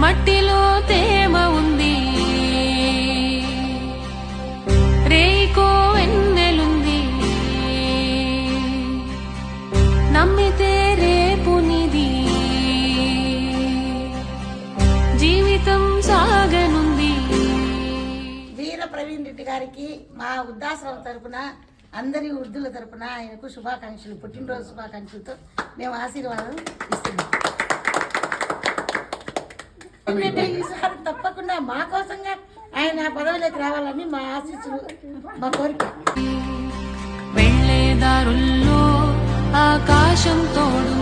మట్టిలో తేమ ఉంది, రేయికో వెన్నెలుంది, నమ్మితే రేపునిది, జీవితం సాగనుంది. వీర ప్రవీణ్ రెడ్డి గారికి మా వృద్ధాశ్రమం తరపున అందరి వృద్ధుల తరపున ఆయనకు శుభాకాంక్షలు, పుట్టినరోజు శుభాకాంక్షలతో మేము ఆశీర్వాదం ఇస్తున్నాం. ఈసారి తప్పకుండా మా కోసంగా ఆయన పదవిలోకి రావాలని మా ఆశీస్సులు, మా కోరిక. వెళ్ళేదారుల్లో ఆకాశం తోడు